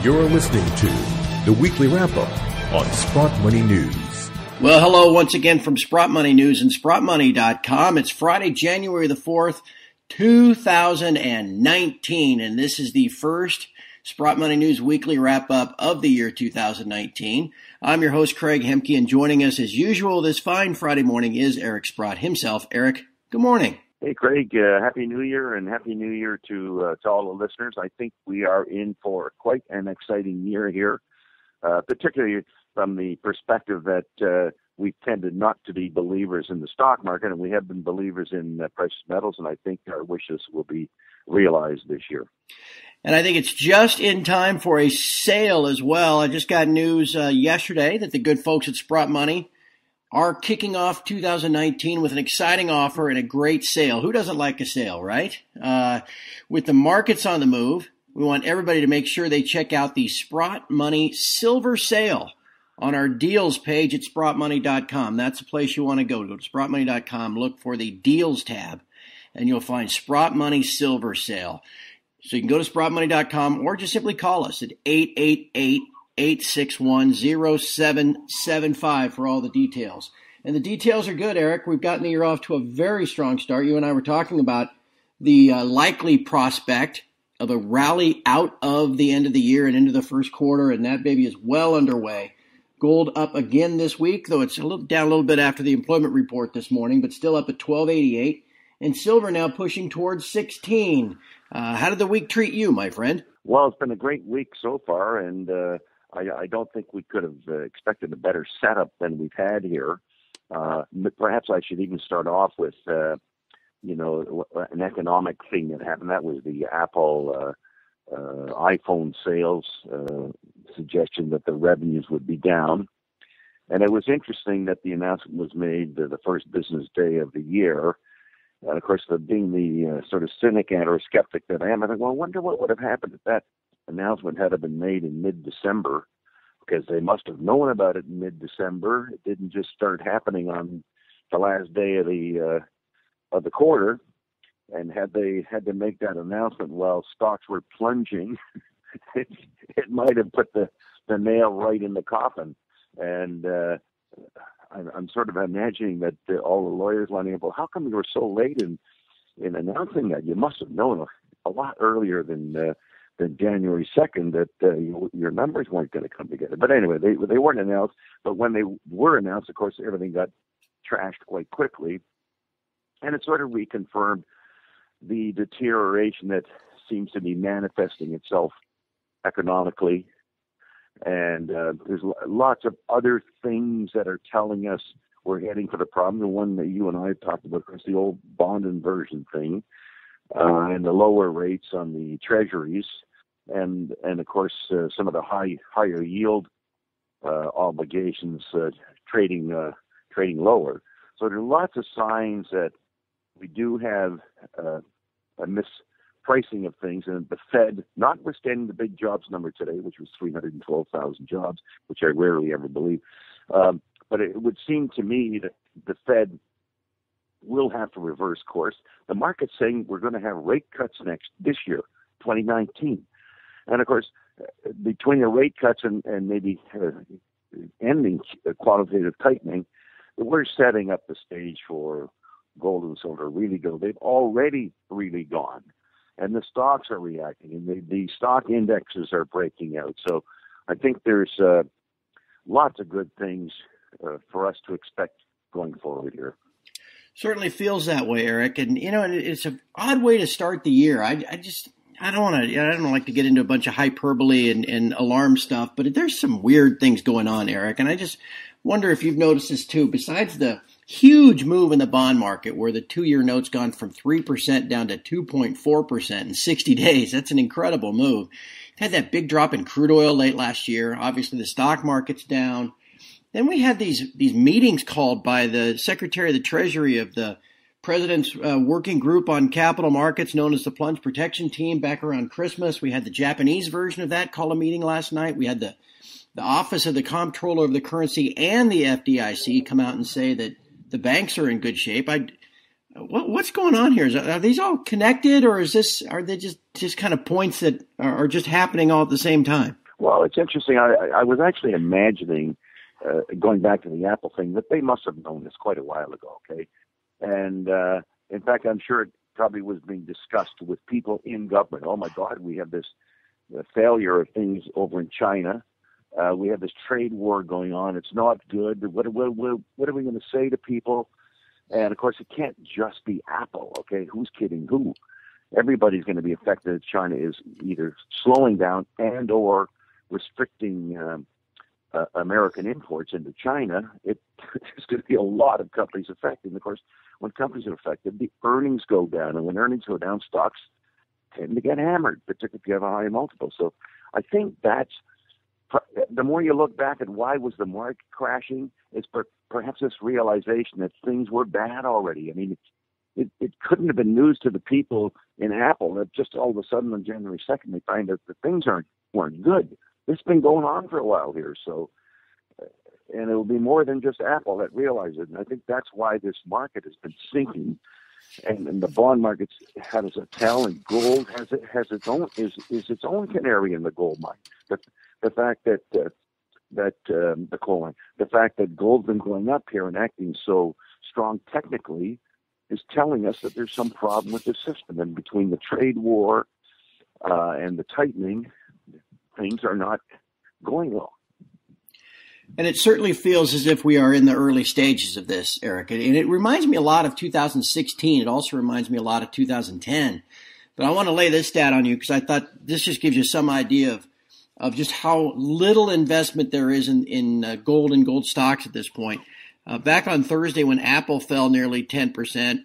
You're listening to the weekly wrap-up on Sprott Money News. Well, hello once again from Sprott Money News and SprottMoney.com. It's Friday, January the 4th, 2019, and this is the first Sprott Money News weekly wrap-up of the year 2019. I'm your host, Craig Hemke, and joining us as usual this fine Friday morning is Eric Sprott himself. Eric, good morning. Hey, Craig, Happy New Year, and Happy New Year to all the listeners. I think we are in for quite an exciting year here, particularly from the perspective that we've tended not to be believers in the stock market, and we have been believers in precious metals, and I think our wishes will be realized this year. And I think it's just in time for a sale as well. I just got news yesterday that the good folks at Sprott Money are kicking off 2019 with an exciting offer and a great sale. Who doesn't like a sale, right? With the markets on the move, we want everybody to make sure they check out the Sprott Money Silver Sale on our deals page at SprottMoney.com. That's the place you want to go. Go to SprottMoney.com, look for the deals tab, and you'll find Sprott Money Silver Sale. So you can go to SprottMoney.com or just simply call us at 888-861-0775 for all the details. And the details are good, Eric. We've gotten the year off to a very strong start. You and I were talking about the likely prospect of a rally out of the end of the year and into the first quarter, and that baby is well underway. Gold up again this week, though it's down a little bit after the employment report this morning, but still up at $12.88. And silver now pushing towards 16. How did the week treat you, my friend? Well, it's been a great week so far, and I don't think we could have expected a better setup than we've had here. Perhaps I should even start off with, an economic thing that happened. That was the Apple iPhone sales suggestion that the revenues would be down. And it was interesting that the announcement was made the first business day of the year. And of course, being the sort of cynic and or skeptic that I am, I think, well, I wonder what would have happened if that announcement had been made in mid-December, because they must have known about it in mid-December. It didn't just start happening on the last day of the quarter. And had they had to make that announcement while stocks were plunging, it might have put the nail right in the coffin. And I'm sort of imagining that all the lawyers lining up, well, how come you were so late in announcing that? You must have known a lot earlier than January 2nd that your numbers weren't going to come together. But anyway, they weren't announced. But when they were announced, of course, everything got trashed quite quickly. And it sort of reconfirmed the deterioration that seems to be manifesting itself economically. And there's lots of other things that are telling us we're heading for the problem. The one that you and I have talked about is the old bond inversion thing, and the lower rates on the treasuries, and of course some of the higher yield obligations trading lower. So there are lots of signs that we do have a mispricing of things, and the Fed, notwithstanding the big jobs number today, which was 312,000 jobs, which I rarely ever believe, but it would seem to me that the Fed will have to reverse course. The market's saying we're going to have rate cuts this year, 2019. And of course, between the rate cuts and maybe ending quantitative tightening, we're setting up the stage for gold and silver really go. They've already really gone. And the stocks are reacting, and the stock indexes are breaking out. So I think there's lots of good things for us to expect going forward here. Certainly feels that way, Eric. And, it's an odd way to start the year. I don't like to get into a bunch of hyperbole and alarm stuff, but there's some weird things going on, Eric. And I just wonder if you've noticed this too, besides the huge move in the bond market where the 2-year note's gone from 3% down to 2.4% in 60 days. That's an incredible move. Had that big drop in crude oil late last year. Obviously, the stock market's down. Then we had these meetings called by the Secretary of the Treasury of the President's working group on capital markets known as the Plunge Protection Team back around Christmas. We had the Japanese version of that call a meeting last night. We had the Office of the Comptroller of the Currency and the FDIC come out and say that the banks are in good shape. What's going on here? Are these all connected, or are they just kind of points that are just happening all at the same time? Well, it's interesting. I was actually imagining, going back to the Apple thing, that they must have known this quite a while ago, okay? And in fact, I'm sure it probably was being discussed with people in government. Oh, my God, we have this failure of things over in China. We have this trade war going on. It's not good. What are we going to say to people? And, of course, it can't just be Apple, okay? Who's kidding who? Everybody's going to be affected if China is either slowing down and or restricting American imports into China. There's going to be a lot of companies affected. And, of course, when companies are affected, the earnings go down. And when earnings go down, stocks tend to get hammered, particularly if you have a high multiple. So I think that's the more you look back at why was the market crashing, is perhaps this realization that things were bad already. I mean, it couldn't have been news to the people in Apple that just all of a sudden on January 2nd they find out that things weren't good. It's been going on for a while here, so and it will be more than just Apple that realizes it. And I think that's why this market has been sinking, and the bond markets has a tell, and gold has its own is its own canary in the gold mine. The fact that the coal mine, the fact that gold's been going up here and acting so strong technically, is telling us that there's some problem with the system. And between the trade war and the tightening, things are not going well. And it certainly feels as if we are in the early stages of this, Eric. And it reminds me a lot of 2016. It also reminds me a lot of 2010. But I want to lay this stat on you because I thought this just gives you some idea of just how little investment there is in gold and gold stocks at this point. Back on Thursday when Apple fell nearly 10%,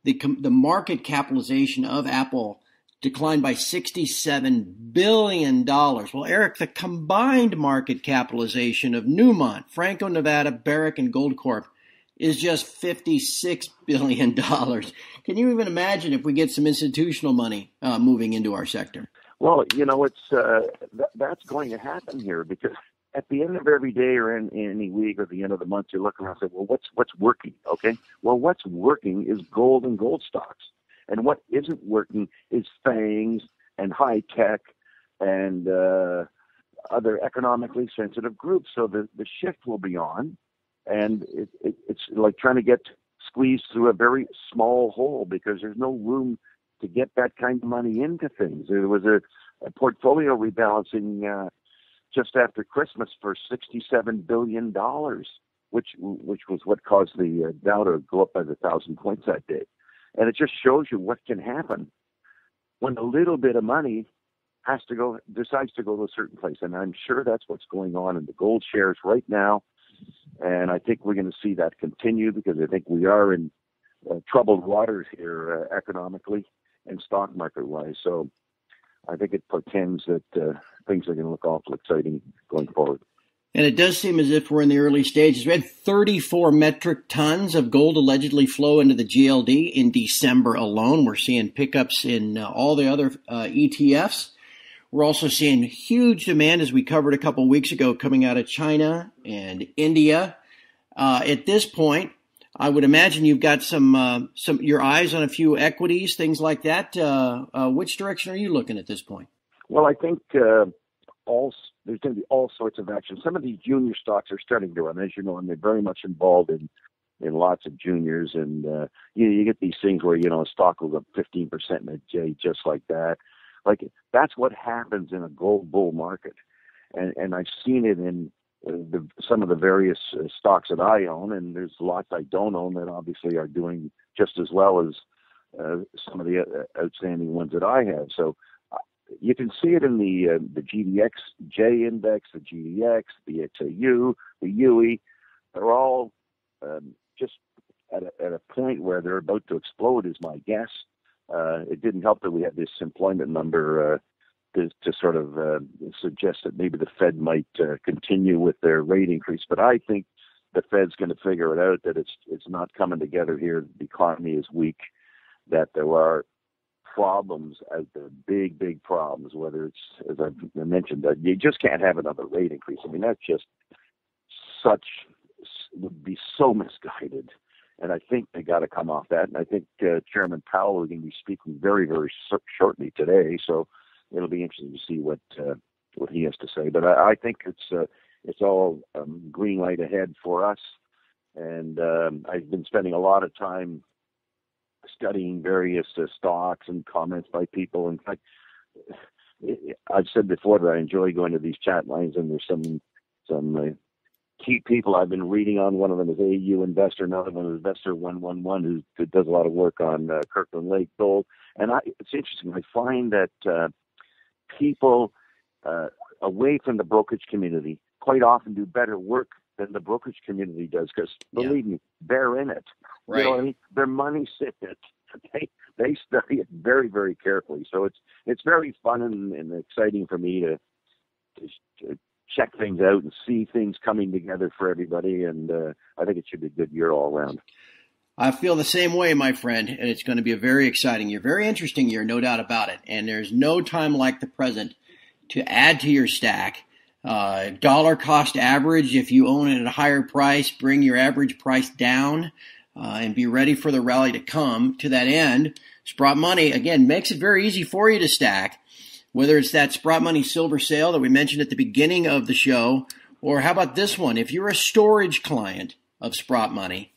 the market capitalization of Apple declined by $67 billion. Well, Eric, the combined market capitalization of Newmont, Franco-Nevada, Barrick, and Goldcorp is just $56 billion. Can you even imagine if we get some institutional money moving into our sector? Well, it's that's going to happen here because at the end of every day or in any week or the end of the month, you look around and say, well, what's working? Okay. Well, what's working is gold and gold stocks. And what isn't working is FANGs and high tech and other economically sensitive groups. So the shift will be on, and it's like trying to get squeezed through a very small hole because there's no room to get that kind of money into things. There was a portfolio rebalancing just after Christmas for $67 billion, which was what caused the Dow to go up by 1,000 points that day. And it just shows you what can happen when a little bit of money decides to go to a certain place. And I'm sure that's what's going on in the gold shares right now. And I think we're going to see that continue because I think we are in troubled waters here economically and stock market wise. So I think it portends that things are going to look awful exciting going forward. And it does seem as if we're in the early stages. We had 34 metric tons of gold allegedly flow into the GLD in December alone. We're seeing pickups in all the other ETFs. We're also seeing huge demand, as we covered a couple of weeks ago, coming out of China and India. At this point, I would imagine you've got some your eyes on a few equities, things like that. Which direction are you looking at this point? Well, I think there's going to be all sorts of action. Some of these junior stocks are starting to run, as you know, and they're very much involved in lots of juniors. And you get these things where a stock will go up 15% in a day, just like that. Like that's what happens in a gold bull market, and I've seen it in some of the various stocks that I own, and there's lots I don't own that obviously are doing just as well as some of the outstanding ones that I have. So you can see it in the GDXJ index, the GDX, the XAU, the UE. They're all just at a point where they're about to explode, is my guess. It didn't help that we had this employment number to sort of suggest that maybe the Fed might continue with their rate increase. But I think the Fed's going to figure it out that it's not coming together here. The economy is weak, that there are problems out there, big problems, whether it's, as I mentioned, that you just can't have another rate increase. I mean, that's just would be so misguided. And I think they got to come off that. And I think Chairman Powell is going to be speaking very, very shortly today. So it'll be interesting to see what what he has to say. But I think it's all green light ahead for us. And I've been spending a lot of time studying various stocks and comments by people. In fact, I've said before that I enjoy going to these chat lines, and there's some key people I've been reading on. One of them is AU Investor, another one is Investor 111, who does a lot of work on Kirkland Lake Gold. And it's interesting. I find that people away from the brokerage community quite often do better work than the brokerage community does, because believe me, they're in it. Right. You know what I mean? Their money's in it. They study it very, very carefully. So it's very fun and exciting for me to check things out and see things coming together for everybody. And I think it should be a good year all around. I feel the same way, my friend, and it's going to be a very exciting year, very interesting year, no doubt about it. And there's no time like the present to add to your stack. Dollar cost average, if you own it at a higher price, bring your average price down and be ready for the rally to come. To that end, Sprott Money, again, makes it very easy for you to stack, whether it's that Sprott Money silver sale that we mentioned at the beginning of the show, or how about this one? If you're a storage client of Sprott Money,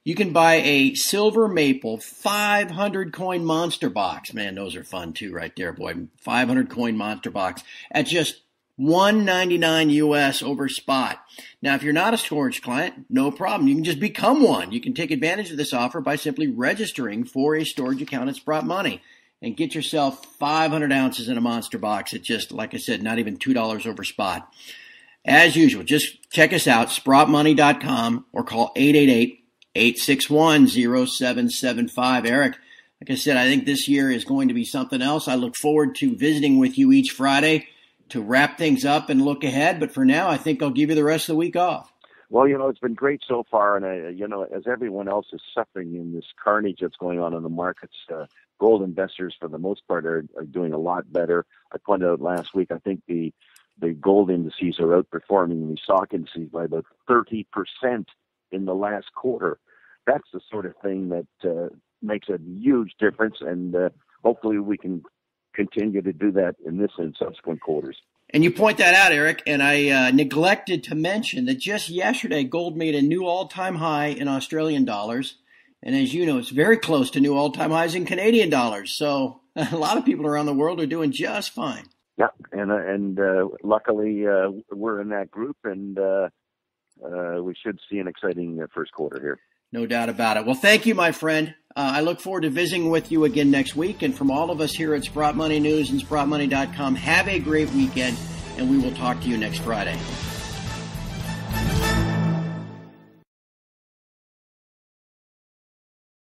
you can buy a silver maple 500 coin monster box. Man, those are fun too right there, boy. 500 coin monster box at just $199 US over spot. Now, if you're not a storage client, no problem. You can just become one. You can take advantage of this offer by simply registering for a storage account at Sprott Money and get yourself 500 ounces in a monster box at just, like I said, not even $2 over spot. As usual, just check us out, sprottmoney.com, or call 888-861-0775. Eric, like I said, I think this year is going to be something else. I look forward to visiting with you each Friday to wrap things up and look ahead. But for now, I think I'll give you the rest of the week off. Well, it's been great so far. And, as everyone else is suffering in this carnage that's going on in the markets, gold investors, for the most part, are doing a lot better. I pointed out last week, I think the gold indices are outperforming the stock indices by about 30% in the last quarter. That's the sort of thing that makes a huge difference. And hopefully we can continue to do that in this and subsequent quarters. And you point that out, Eric, and I neglected to mention that just yesterday, gold made a new all-time high in Australian dollars. And as you know, it's very close to new all-time highs in Canadian dollars. So a lot of people around the world are doing just fine. Yeah, and luckily we're in that group, and we should see an exciting first quarter here. No doubt about it. Well, thank you, my friend. I look forward to visiting with you again next week. And from all of us here at Sprott Money News and SprottMoney.com, have a great weekend, and we will talk to you next Friday.